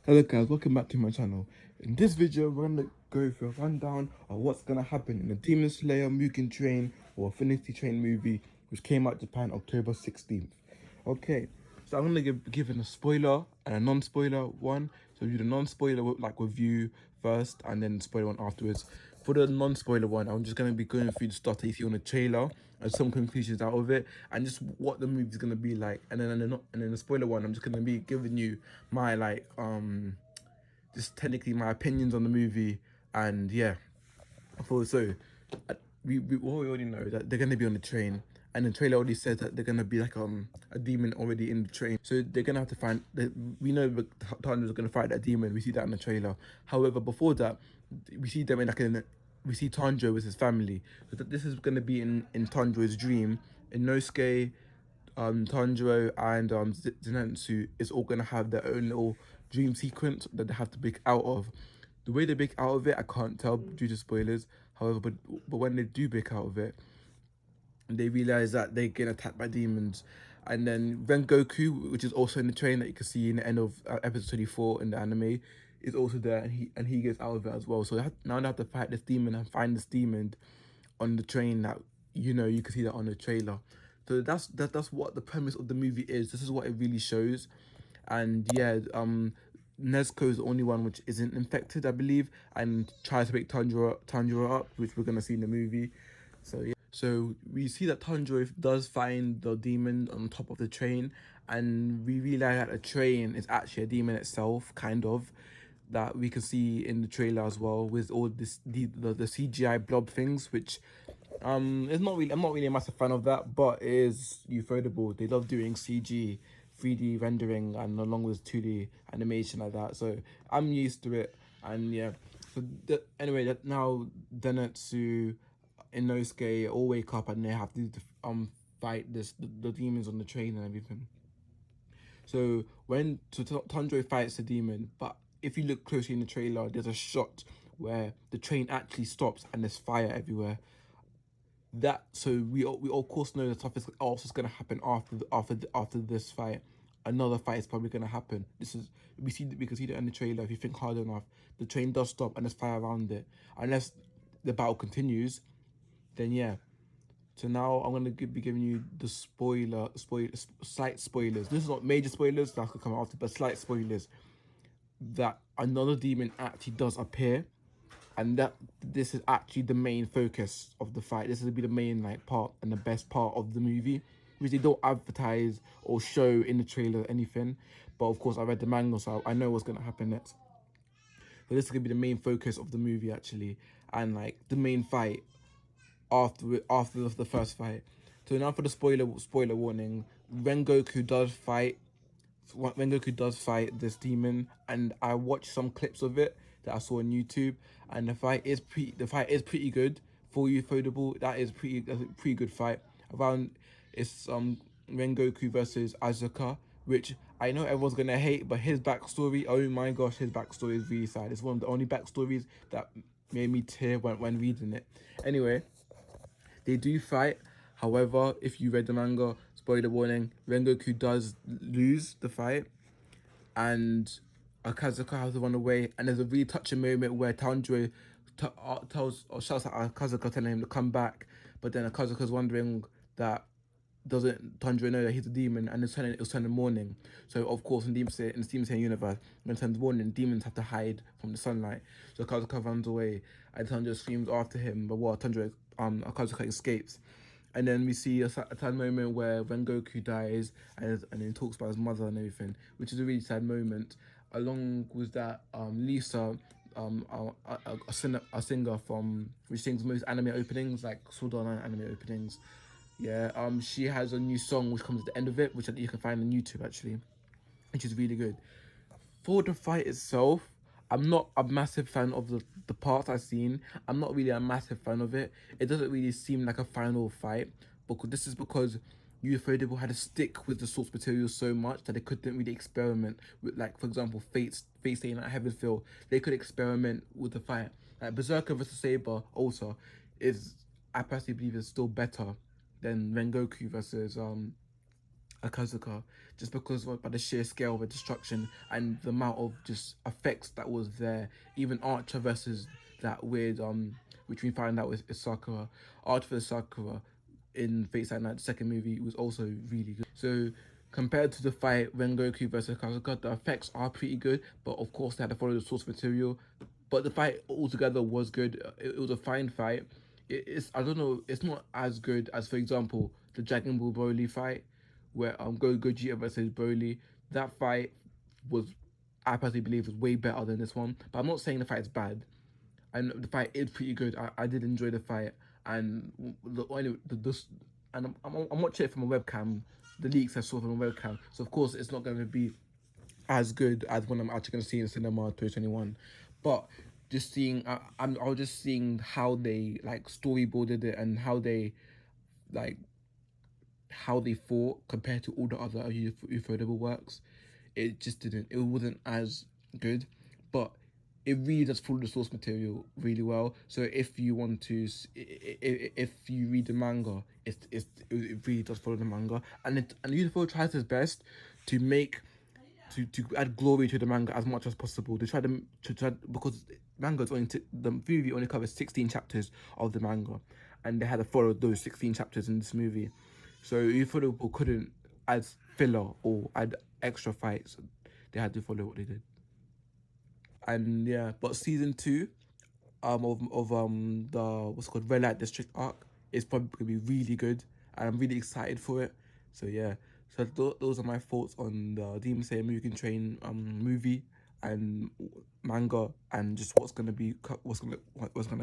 Hello guys, welcome back to my channel. In this video, we're gonna go through a rundown of what's gonna happen in the Demon Slayer Mugen Train or Affinity Train movie, which came out Japan October 16th. Okay, so I'm gonna give a spoiler and a non-spoiler one. So do the non-spoiler like review first, and then the spoiler one afterwards. For the non-spoiler one, I'm just gonna be going through the stuff that you see on the trailer and some conclusions out of it, and just what the movie's gonna be like. And then the spoiler one, I'm just gonna be giving you my just technically my opinions on the movie. And yeah, I thought so. We already know that they're gonna be on the train, and the trailer already says that they're gonna be like a demon already in the train. So they're gonna have to find. We know Tanjiro's gonna fight that demon. We see that in the trailer. However, before that, we see them in we see Tanjiro with his family. So that this is gonna be in Tanjiro's dream. Inosuke, Tanjiro and Zenitsu is all gonna have their own little dream sequence that they have to break out of. The way they break out of it, I can't tell due to spoilers. However, but when they do break out of it, they realize that they get attacked by demons. And then Rengoku, which is also in the train that you can see in the end of episode 24 in the anime, is also there, and he gets out of it as well. So now they have to fight this demon and find this demon on the train that you can see that on the trailer. So that's what the premise of the movie is. This is what it really shows. And yeah, Nezuko is the only one which isn't infected, I believe, and tries to wake Tanjiro up, which we're gonna see in the movie. So yeah, so we see that Tanjiro does find the demon on top of the train, and we realize that the train is actually a demon itself, kind of, that we can see in the trailer as well, with all the CGI blob things, which it's not really, I'm not really a massive fan of that, but it is ufotable. They love doing CG 3D rendering and along with 2D animation like that, so I'm used to it. And yeah, so anyway, that now Denetsu, Inosuke all wake up and they have to fight the demons on the train and everything. So when Tanjiro fights the demon, but if you look closely in the trailer, there's a shot where the train actually stops and there's fire everywhere. That, so we of course know that stuff is also going to happen after this fight. Another fight is probably going to happen. This is, we can see that in the trailer. If you think hard enough, the train does stop and there's fire around it. Unless the battle continues, then yeah. So now I'm gonna be giving you the slight spoilers. This is not major spoilers that could come after, but slight spoilers that another demon actually does appear, and that this is actually the main focus of the fight. This is gonna be the main part and the best part of the movie, which they don't advertise or show in the trailer or anything. But of course, I read the manga, so I know what's gonna happen next. But this is gonna be the main focus of the movie actually, and the main fight after the first fight. So now for the spoiler warning, Rengoku does fight this demon, and I watched some clips of it that I saw on YouTube, and the fight is pretty good for ufotable. That's a pretty good fight. Around, it's Rengoku versus Asuka, which I know everyone's gonna hate, but his backstory, oh my gosh, his backstory is really sad. It's one of the only backstories that made me tear when reading it. Anyway, they do fight. However, if you read the manga, spoiler warning, Rengoku does lose the fight, and Akazuka has to run away. And there's a really touching moment where Tanjiro tells or shouts at Akazuka, telling him to come back. But then Akazuka's wondering that doesn't Tanjiro know that he's a demon, and it's turning morning. So of course in the Demon Slayer universe, when it turns morning, demons have to hide from the sunlight. So Akazuka runs away, and Tanjiro screams after him. But what Akazuka escapes. And then we see a sad moment where Rengoku dies, and he talks about his mother and everything, which is a really sad moment. Along with that, Lisa, a singer from which sings most anime openings, like Sword Art Online anime openings. Yeah, she has a new song which comes at the end of it, which you can find on YouTube actually, which is really good. For the fight itself, I'm not a massive fan of the parts I've seen. I'm not really a massive fan of it. It doesn't really seem like a final fight, because this is because Ufotable had to stick with the source material so much that they couldn't really experiment with, like, for example, Fate staying at Heavenfield. They could experiment with the fight. Like Berserker versus Saber also is, I personally believe, is still better than Rengoku versus Akazuka, just because by the sheer scale of the destruction and the amount of just effects that was there. Even Archer versus that weird which we find out is Sakura. Archer versus Sakura in Fate Stay Night, the second movie, was also really good. So compared to the fight Rengoku versus Akazuka, the effects are pretty good, but of course they had to follow the source material. But the fight altogether was good. It was a fine fight. It's, I don't know, it's not as good as, for example, the Dragon Ball Broly fight, where Gogeta versus Broly. That fight was, I personally believe, was way better than this one. But I'm not saying the fight is bad. And the fight is pretty good. I did enjoy the fight, and and I'm watching it from a webcam. The leaks I saw from a webcam, so of course it's not going to be as good as when I'm actually going to see in cinema 2021. But just seeing, I was just seeing how they like storyboarded it and like how they fought compared to all the other ufotable works. It just didn't. It wasn't as good, but it really does follow the source material really well. So if you want to, if you read the manga, it really does follow the manga, and UFO tries his best to make to add glory to the manga as much as possible. They try to try because manga's only the movie only covers 16 chapters of the manga, and they had to follow those 16 chapters in this movie. So Ufotable couldn't add filler or add extra fights. They had to follow what they did. And yeah, but season two of the what's called Red Light District arc is probably gonna be really good, and I'm really excited for it. So yeah, so those are my thoughts on the Demon Slayer Mugen Train movie and manga, and just what's gonna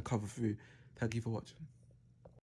cover through. Thank you for watching.